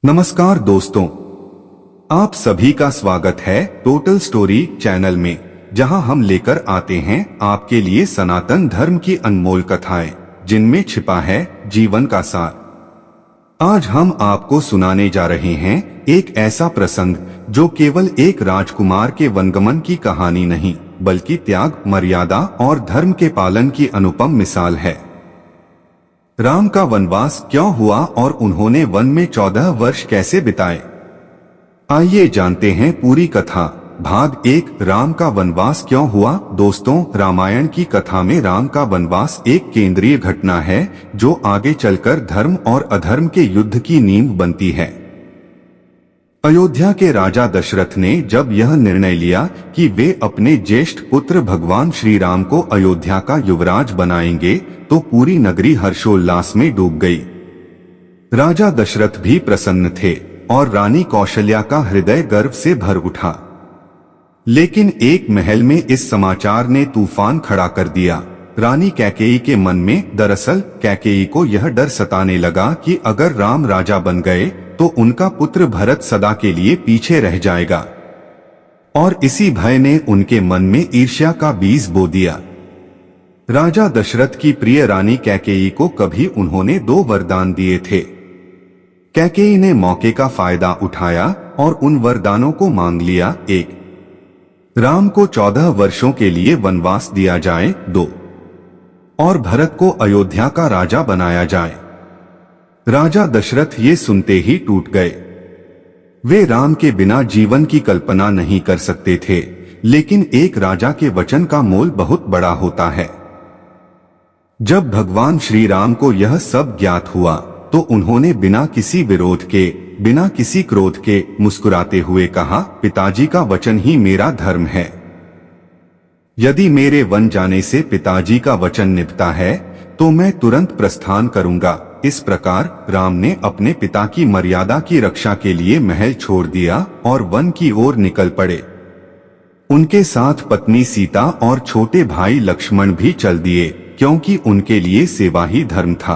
नमस्कार दोस्तों, आप सभी का स्वागत है टोटल स्टोरी चैनल में, जहां हम लेकर आते हैं आपके लिए सनातन धर्म की अनमोल कथाएं, जिनमें छिपा है जीवन का सार। आज हम आपको सुनाने जा रहे हैं एक ऐसा प्रसंग जो केवल एक राजकुमार के वनगमन की कहानी नहीं, बल्कि त्याग, मर्यादा और धर्म के पालन की अनुपम मिसाल है। राम का वनवास क्यों हुआ और उन्होंने वन में 14 वर्ष कैसे बिताए? आइए जानते हैं पूरी कथा। भाग 1, राम का वनवास क्यों हुआ। दोस्तों, रामायण की कथा में राम का वनवास एक केंद्रीय घटना है जो आगे चलकर धर्म और अधर्म के युद्ध की नींव बनती है। अयोध्या के राजा दशरथ ने जब यह निर्णय लिया कि वे अपने ज्येष्ठ पुत्र भगवान श्री राम को अयोध्या का युवराज बनाएंगे, तो पूरी नगरी हर्षोल्लास में डूब गई। राजा दशरथ भी प्रसन्न थे और रानी कौशल्या का हृदय गर्व से भर उठा। लेकिन एक महल में इस समाचार ने तूफान खड़ा कर दिया। रानी कैकेयी के मन में दरअसल कैकेयी को यह डर सताने लगा कि अगर राम राजा बन गए तो उनका पुत्र भरत सदा के लिए पीछे रह जाएगा, और इसी भय ने उनके मन में ईर्ष्या का बीज बो दिया। राजा दशरथ की प्रिय रानी कैकेयी को कभी उन्होंने 2 वरदान दिए थे। कैकेयी ने मौके का फायदा उठाया और उन वरदानों को मांग लिया। 1, राम को 14 वर्षों के लिए वनवास दिया जाए। 2, और भरत को अयोध्या का राजा बनाया जाए। राजा दशरथ ये सुनते ही टूट गए। वे राम के बिना जीवन की कल्पना नहीं कर सकते थे, लेकिन एक राजा के वचन का मोल बहुत बड़ा होता है। जब भगवान श्री राम को यह सब ज्ञात हुआ तो उन्होंने बिना किसी विरोध के, बिना किसी क्रोध के मुस्कुराते हुए कहा, पिताजी का वचन ही मेरा धर्म है। यदि मेरे वन जाने से पिताजी का वचन निभता है तो मैं तुरंत प्रस्थान करूंगा। इस प्रकार राम ने अपने पिता की मर्यादा की रक्षा के लिए महल छोड़ दिया और वन की ओर निकल पड़े। उनके साथ पत्नी सीता और छोटे भाई लक्ष्मण भी चल दिए, क्योंकि उनके लिए सेवा ही धर्म था।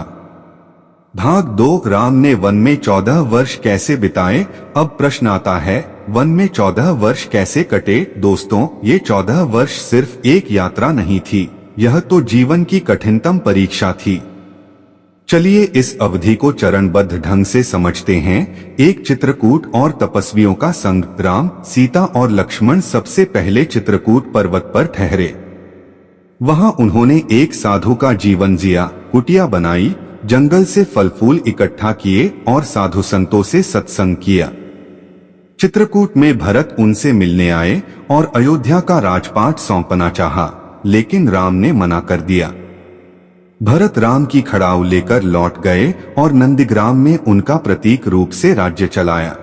भाग 2, राम ने वन में 14 वर्ष कैसे बिताए। अब प्रश्न आता है, वन में 14 वर्ष कैसे कटे। दोस्तों, ये 14 वर्ष सिर्फ एक यात्रा नहीं थी, यह तो जीवन की कठिनतम परीक्षा थी। चलिए इस अवधि को चरणबद्ध ढंग से समझते हैं। एक चित्रकूट और तपस्वियों का संग। राम, सीता और लक्ष्मण सबसे पहले चित्रकूट पर्वत पर ठहरे। वहां उन्होंने एक साधु का जीवन जिया, कुटिया बनाई, जंगल से फल फूल इकट्ठा किए और साधु संतों से सत्संग किया। चित्रकूट में भरत उनसे मिलने आए और अयोध्या का राजपाट सौंपना चाहा, लेकिन राम ने मना कर दिया। भरत राम की खड़ाऊ लेकर लौट गए और नंदीग्राम में उनका प्रतीक रूप से राज्य चलाया।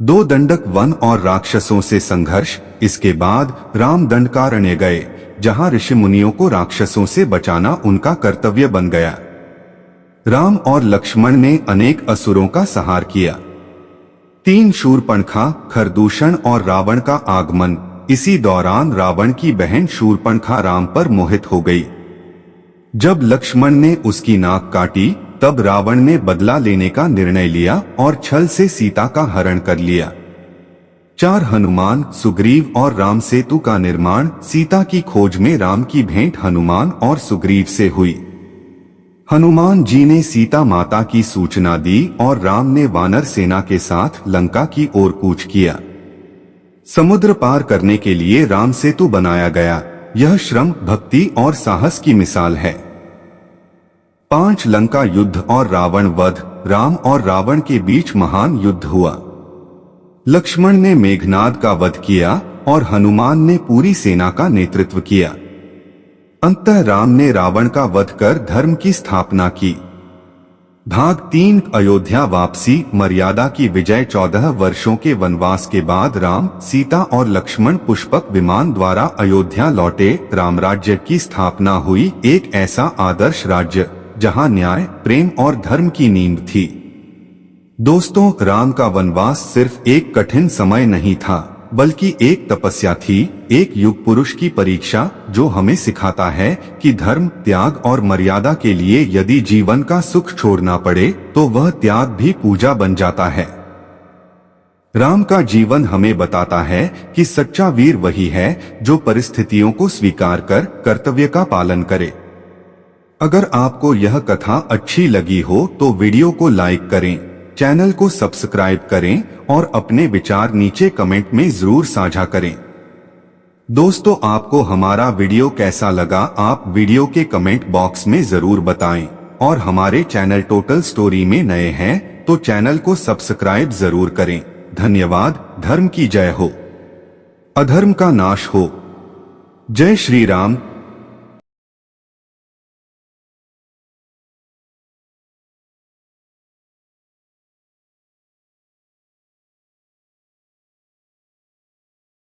2 दंडक वन और राक्षसों से संघर्ष। इसके बाद राम दंडकारण्य गए, जहां ऋषि मुनियों को राक्षसों से बचाना उनका कर्तव्य बन गया। राम और लक्ष्मण ने अनेक असुरों का संहार किया। 3 शूर्पणखा, खरदूषण और रावण का आगमन। इसी दौरान रावण की बहन शूर्पणखा राम पर मोहित हो गई। जब लक्ष्मण ने उसकी नाक काटी, तब रावण ने बदला लेने का निर्णय लिया और छल से सीता का हरण कर लिया। 4 हनुमान, सुग्रीव और राम सेतु का निर्माण। सीता की खोज में राम की भेंट हनुमान और सुग्रीव से हुई। हनुमान जी ने सीता माता की सूचना दी और राम ने वानर सेना के साथ लंका की ओर कूच किया। समुद्र पार करने के लिए राम सेतु बनाया गया। यह श्रम, भक्ति और साहस की मिसाल है। 5 लंका युद्ध और रावण वध। राम और रावण के बीच महान युद्ध हुआ। लक्ष्मण ने मेघनाद का वध किया और हनुमान ने पूरी सेना का नेतृत्व किया। अंततः राम ने रावण का वध कर धर्म की स्थापना की। भाग 3, अयोध्या वापसी, मर्यादा की विजय। 14 वर्षों के वनवास के बाद राम, सीता और लक्ष्मण पुष्पक विमान द्वारा अयोध्या लौटे। रामराज्य की स्थापना हुई, एक ऐसा आदर्श राज्य जहां न्याय, प्रेम और धर्म की नींव थी। दोस्तों, राम का वनवास सिर्फ एक कठिन समय नहीं था, बल्कि एक तपस्या थी, एक युग पुरुष की परीक्षा जो हमें सिखाता है कि धर्म, त्याग और मर्यादा के लिए यदि जीवन का सुख छोड़ना पड़े तो वह त्याग भी पूजा बन जाता है। राम का जीवन हमें बताता है कि सच्चा वीर वही है जो परिस्थितियों को स्वीकार कर कर्तव्य का पालन करे। अगर आपको यह कथा अच्छी लगी हो तो वीडियो को लाइक करें, चैनल को सब्सक्राइब करें और अपने विचार नीचे कमेंट में जरूर साझा करें। दोस्तों, आपको हमारा वीडियो कैसा लगा आप वीडियो के कमेंट बॉक्स में जरूर बताएं और हमारे चैनल टोटल स्टोरी में नए हैं तो चैनल को सब्सक्राइब जरूर करें। धन्यवाद। धर्म की जय हो, अधर्म का नाश हो। जय श्री राम।